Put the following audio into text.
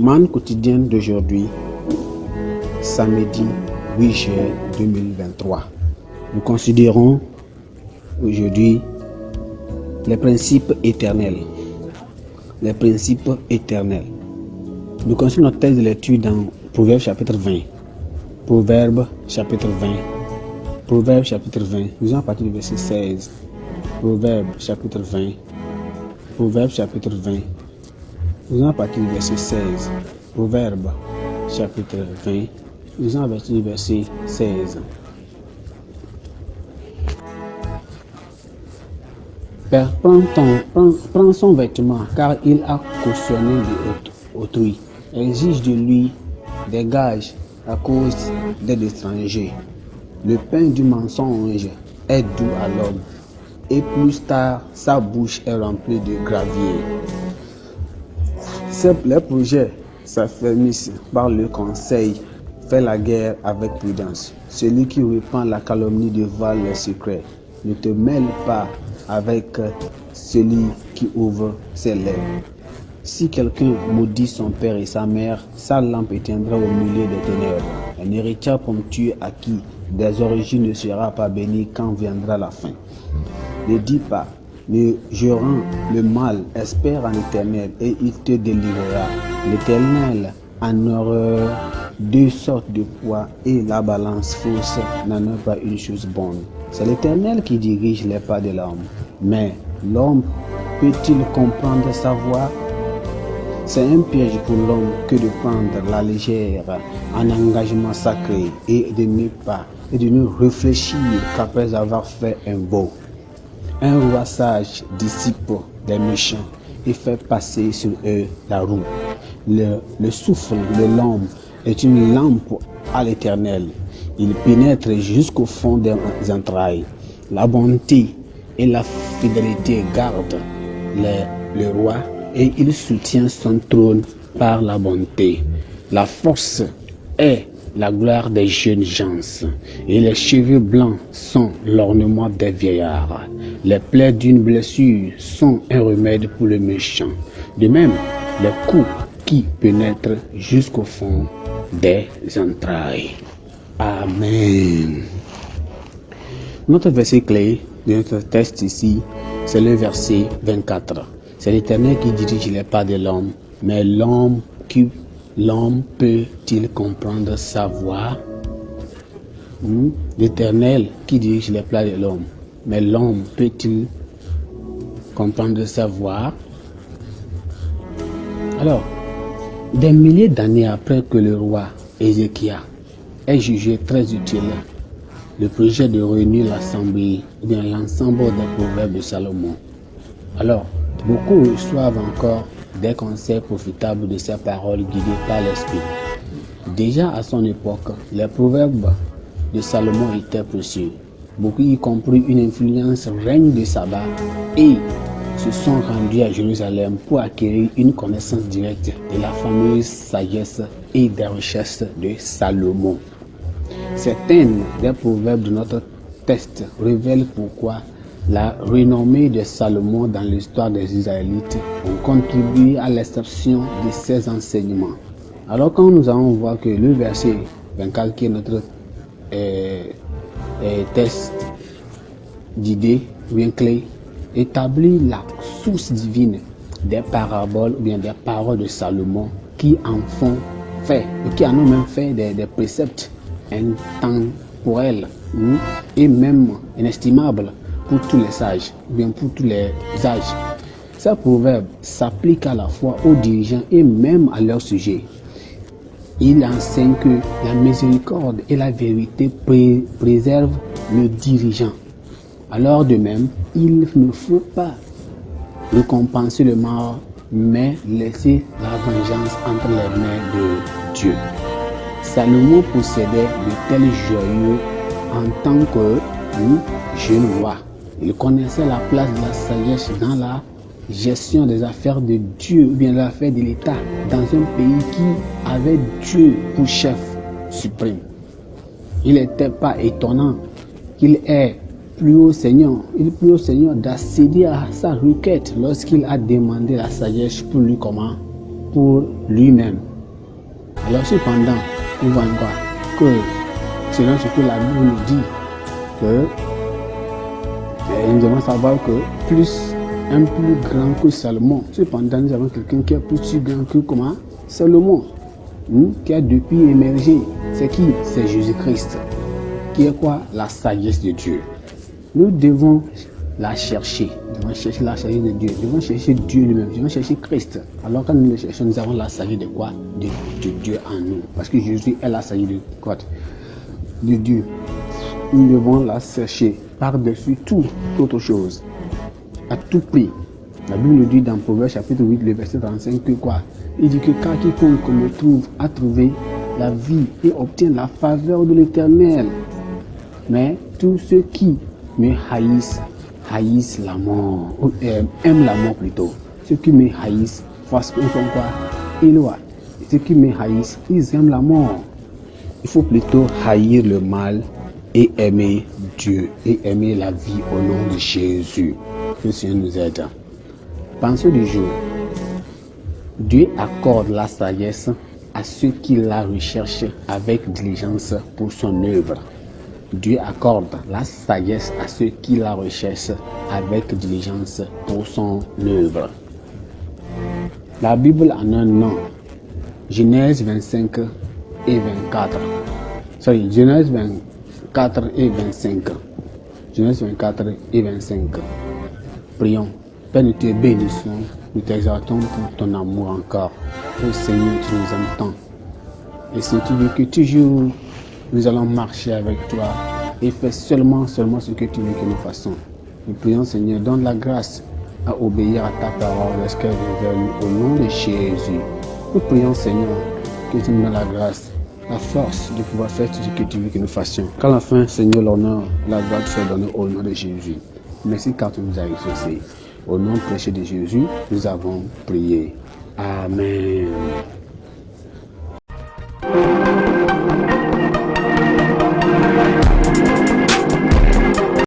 Manne quotidienne d'aujourd'hui, samedi 8 juillet 2023. Nous considérons aujourd'hui les principes éternels. Les principes éternels. Nous continuons notre thèse de lecture dans Proverbes chapitre 20. Proverbes chapitre 20. Proverbes chapitre 20. Nous allons à partir du verset 16. Proverbes chapitre 20. Proverbes chapitre 20. Nous allons à partir du verset 16. Proverbes chapitre 20. Nous allons à partir du verset 16. Père, prends son vêtement, car il a cautionné d'autrui. Exige de lui des gages à cause des étrangers. Le pain du mensonge est doux à l'homme, et plus tard, sa bouche est remplie de gravier. Les projets s'affermissent par le conseil. Fais la guerre avec prudence. Celui qui répand la calomnie dévoile les secrets. Ne te mêle pas avec celui qui ouvre ses lèvres. Si quelqu'un maudit son père et sa mère, sa lampe éteindra au milieu des ténèbres. Un héritier ponctué à qui des origines ne sera pas béni quand viendra la fin. Ne dis pas, mais je rends le mal, espère en l'Éternel et il te délivrera. L'Éternel en horreur deux sortes de poids et la balance fausse n'en est pas une chose bonne. C'est l'Éternel qui dirige les pas de l'homme. Mais l'homme peut-il comprendre sa voie? C'est un piège pour l'homme que de prendre la légère un engagement sacré et de ne réfléchir qu'après avoir fait un beau. Un roi sage dissipe des méchants et fait passer sur eux la roue. Le souffle de l'homme est une lampe à l'Éternel. Il pénètre jusqu'au fond des entrailles. La bonté et la fidélité gardent le roi et il soutient son trône par la bonté. La force est la gloire des jeunes gens et les cheveux blancs sont l'ornement des vieillards. Les plaies d'une blessure sont un remède pour le méchant. De même, les coups qui pénètrent jusqu'au fond des entrailles. Amen. Notre verset clé de notre texte ici, c'est le verset 24. C'est l'Éternel qui dirige les pas de l'homme, mais l'homme peut-il comprendre sa voie? L'Éternel qui dirige les pas de l'homme, mais l'homme peut-il comprendre sa voie? Alors, des milliers d'années après que le roi Ézéchias ait jugé très utile le projet de réunir l'assemblée, ou bien l'ensemble des proverbes de Salomon, alors beaucoup reçoivent encore des conseils profitables de ces paroles guidées par l'Esprit. Déjà à son époque, les proverbes de Salomon étaient précieux. Beaucoup, y compris une influence règne de Saba, et se sont rendus à Jérusalem pour acquérir une connaissance directe de la fameuse sagesse et des richesses de Salomon. Certains des proverbes de notre texte révèlent pourquoi la renommée de Salomon dans l'histoire des Israélites ont contribué à l'exception de ses enseignements. Alors quand nous allons voir que le verset 24 qui est notre texte d'idées bien clé établit la source divine des paraboles ou bien des paroles de Salomon qui en ont même fait des préceptes intemporels et même inestimables pour tous les sages, ou bien pour tous les âges. Ces proverbes s'appliquent à la fois aux dirigeants et même à leur sujet. Il enseigne que la miséricorde et la vérité préservent le dirigeant. Alors de même, il ne faut pas récompenser le mal, mais laisser la vengeance entre les mains de Dieu. Salomon possédait de tels joyaux en tant que jeune roi. Il connaissait la place de la sagesse dans la gestion des affaires de Dieu ou bien des affaires de l'État dans un pays qui avait Dieu pour chef suprême. Il n'était pas étonnant qu'il ait plus au Seigneur d'accéder à sa requête lorsqu'il a demandé la sagesse pour lui-même. Alors cependant, nous voyons quoi? Que selon ce que la Bible nous dit, que nous devons savoir que un plus grand que Salomon. Cependant, nous avons quelqu'un qui est plus grand que comment? Salomon, qui a depuis émergé. C'est qui? C'est Jésus-Christ. Qui est quoi? La sagesse de Dieu. Nous devons la chercher. Nous devons chercher la sagesse de Dieu. Nous devons chercher Dieu lui-même. Nous devons chercher Christ. Alors quand nous le cherchons, nous avons la sagesse de quoi? De Dieu en nous. Parce que Jésus est la sagesse de quoi? De Dieu. Nous devons la chercher par-dessus toute autre chose. À tout prix. La Bible nous dit dans Proverbe chapitre 8, le verset 35 que quoi? Il dit que car quiconque me trouve a trouvé la vie et obtient la faveur de l'Éternel. Mais tous ceux qui me haïssent la mort, aiment la mort plutôt. Ceux qui me haïssent, parce qu'ils font quoi? Éloi. Ceux qui me haïssent, ils aiment la mort. Il faut plutôt haïr le mal et aimer Dieu et aimer la vie au nom de Jésus. Que le Seigneur nous aide. Pensez du jour. Dieu accorde la sagesse à ceux qui la recherchent avec diligence pour son œuvre. Dieu accorde la sagesse à ceux qui la recherchent avec diligence pour son œuvre. La Bible en a un nom. Genèse 25 et 24. Genèse 24 et 25. Genèse 24 et 25. Prions. Père, nous te bénissons, nous t'exaltons pour ton amour encore. Oh Seigneur, tu nous aimes tant. Et si tu veux que toujours nous allons marcher avec toi et faire seulement ce que tu veux que nous fassions. Nous prions, Seigneur, donne la grâce à obéir à ta parole lorsqu'elle vient vers nous au nom de Jésus. Nous prions, Seigneur, que tu nous donnes la grâce, la force de pouvoir faire tout ce que tu veux que nous fassions. Qu'à la fin, Seigneur, l'honneur, la gloire soit donnée au nom de Jésus. Merci car tu nous as exaucés. Au nom précieux de Jésus, nous avons prié. Amen.